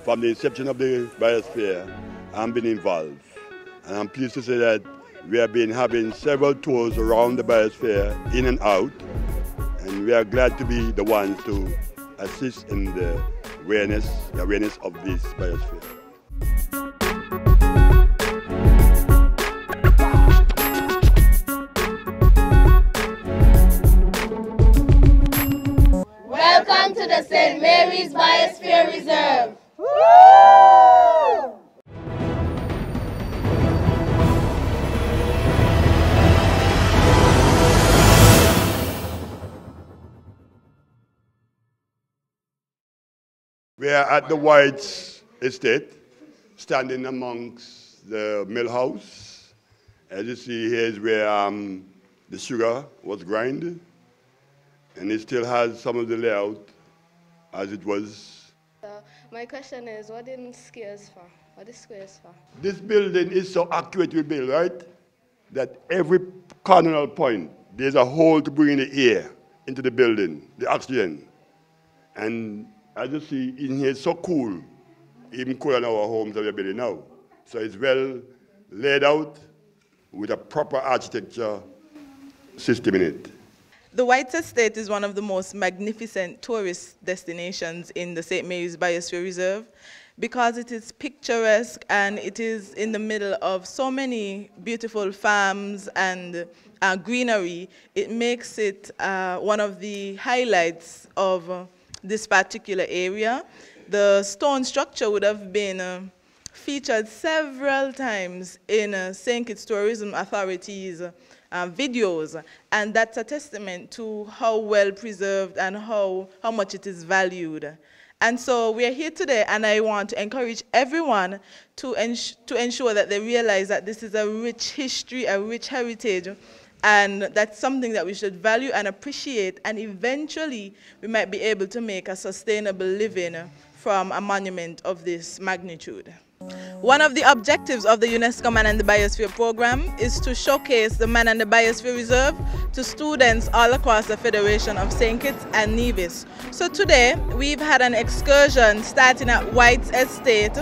from the inception of the Biosphere, I've been involved. And I'm pleased to say that we have been having several tours around the Biosphere, in and out, and we are glad to be the ones to assist in the awareness of this Biosphere. Welcome to the St. Mary's Biosphere Reserve. Woo! We are at the Whyte estate, standing amongst the mill house. As you see, here is where the sugar was grinded, and it still has some of the layout as it was. My question is, what is squares for? What is squares for? This building is so accurately built, right, that every cardinal point, there's a hole to bring in the air into the building, the oxygen. And as you see, in here it's so cool, even cooler than our homes that we're building now. So it's well laid out with a proper architecture system in it. The Whyte Estate is one of the most magnificent tourist destinations in the St. Mary's Biosphere Reserve because it is picturesque and it is in the middle of so many beautiful farms and greenery. It makes it one of the highlights of this particular area. The stone structure would have been featured several times in St. Kitts Tourism Authority's videos, and that's a testament to how well preserved and how much it is valued. And so we are here today, and I want to encourage everyone to ensure that they realize that this is a rich history, a rich heritage, and that's something that we should value and appreciate, and eventually we might be able to make a sustainable living from a monument of this magnitude. One of the objectives of the UNESCO Man and the Biosphere program is to showcase the Man and the Biosphere Reserve to students all across the Federation of St. Kitts and Nevis. So today we've had an excursion starting at Whyte Estate.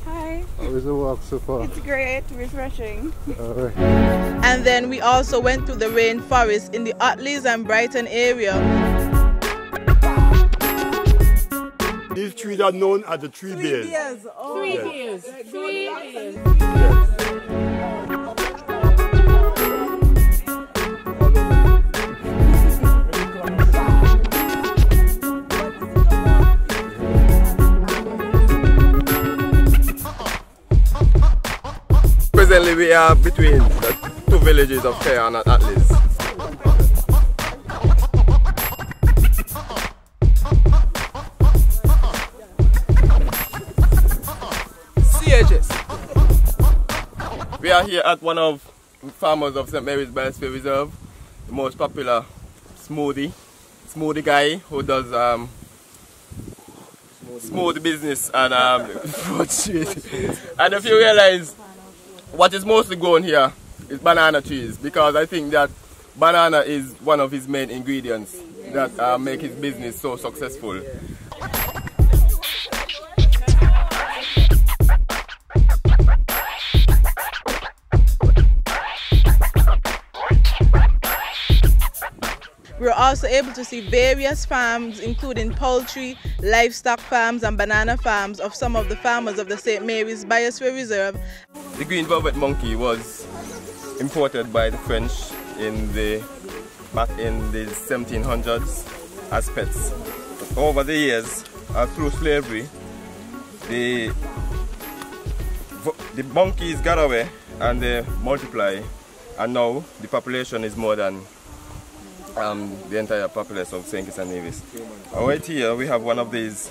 Hi. How is the walk so far? It's great, refreshing. Alright. And then we also went to the rainforest in the Ottleys and Brighton area. These trees are known as the tree bears. Three bears. Presently we are between the two villages of Kaya and Ottleys. CHS. We are here at one of the farmers of St. Mary's Biosphere Reserve, the most popular smoothie guy who does smoothie business and fruit street. And if you realize what is mostly grown here is banana trees, because I think that banana is one of his main ingredients that make his business so successful. We were also able to see various farms, including poultry, livestock farms and banana farms of some of the farmers of the St. Mary's Biosphere Reserve. The green velvet monkey was imported by the French back in the 1700s as pets. Over the years, through slavery, the monkeys got away and they multiply, and now the population is more than the entire populace of St. Kitts and Nevis. And right here we have one of these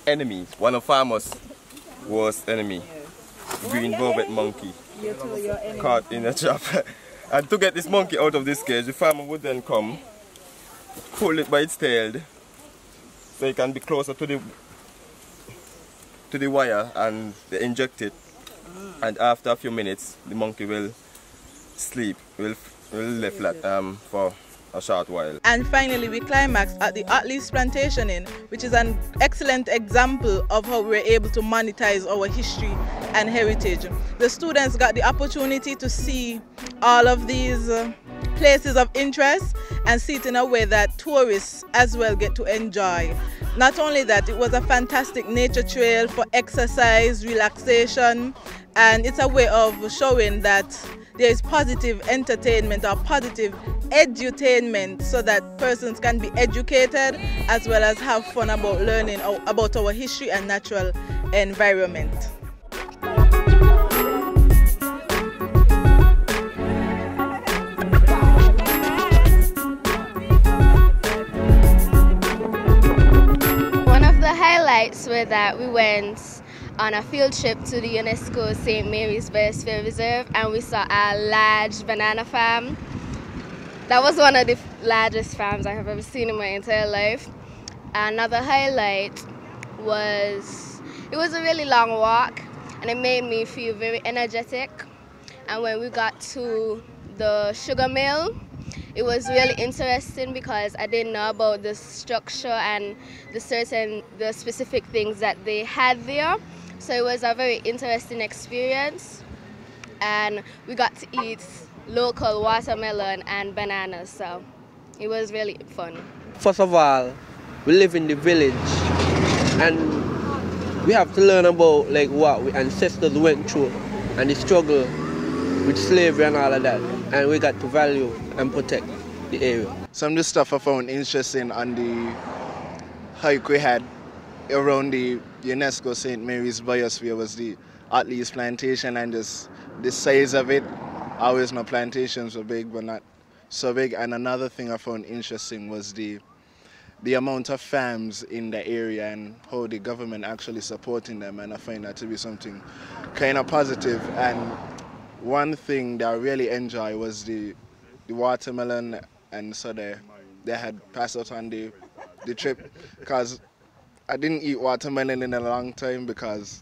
enemies, one of farmers' worst enemy, green velvet monkey, caught in a trap. And to get this monkey out of this cage, the farmer would then come, pull it by its tail, so it can be closer to the wire, and they inject it. And after a few minutes, the monkey will sleep, will lay flat for a short while. And finally, we climaxed at the Ottleys Plantation Inn, which is an excellent example of how we're able to monetize our history and heritage. The students got the opportunity to see all of these places of interest and see it in a way that tourists as well get to enjoy. Not only that, it was a fantastic nature trail for exercise, relaxation, and it's a way of showing that there is positive entertainment or positive edutainment so that persons can be educated as well as have fun about learning about our history and natural environment. One of the highlights were that we went on a field trip to the UNESCO St. Mary's Biosphere Reserve, and we saw a large banana farm. That was one of the largest farms I have ever seen in my entire life. Another highlight was, it was a really long walk and it made me feel very energetic. And when we got to the sugar mill, it was really interesting because I didn't know about the structure and the specific things that they had there. So it was a very interesting experience, and we got to eat local watermelon and bananas, so it was really fun. First of all, we live in the village and we have to learn about like what our ancestors went through and the struggle with slavery and all of that, and we got to value and protect the area. Some of the stuff I found interesting on the hike we had around the UNESCO St. Mary's Biosphere was the Ottleys Plantation, and just the size of it. I always know plantations were big, but not so big. And another thing I found interesting was the amount of farms in the area and how the government actually supporting them, and I find that to be something kind of positive. And one thing that I really enjoy was the watermelon, and so they had passed out on the trip, because I didn't eat watermelon in a long time because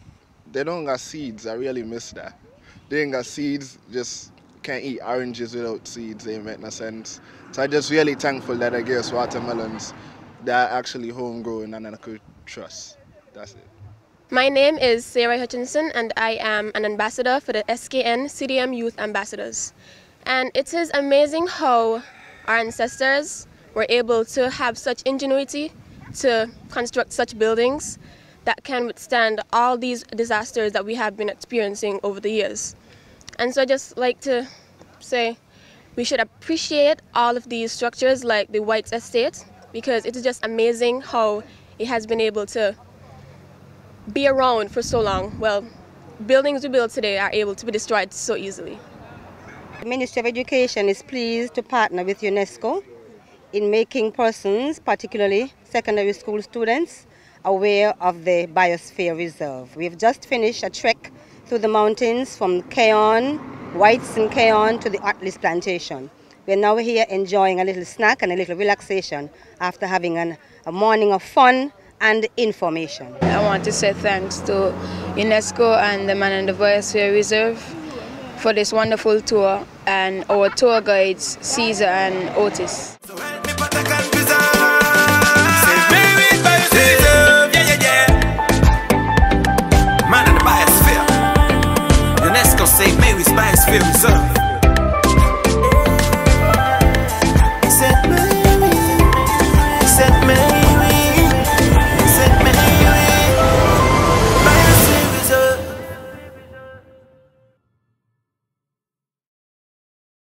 they don't got seeds. I really miss that. They ain't got seeds, just can't eat oranges without seeds. They make no sense. So I'm just really thankful that I get watermelons that are actually homegrown and I could trust. That's it. My name is Sarah Hutchinson and I am an ambassador for the SKN CDM Youth Ambassadors. And it is amazing how our ancestors were able to have such ingenuity to construct such buildings that can withstand all these disasters that we have been experiencing over the years. And so I just like to say we should appreciate all of these structures like the Whyte estate, because it is just amazing how it has been able to be around for so long. Well, buildings we build today are able to be destroyed so easily. The Ministry of Education is pleased to partner with UNESCO in making persons, particularly secondary school students, aware of the Biosphere Reserve. We've just finished a trek through the mountains from Whyte's and Keon to the Ottleys Plantation. We're now here enjoying a little snack and a little relaxation after having a morning of fun and information. I want to say thanks to UNESCO and the Man in the Biosphere Reserve for this wonderful tour, and our tour guides, Caesar and Otis.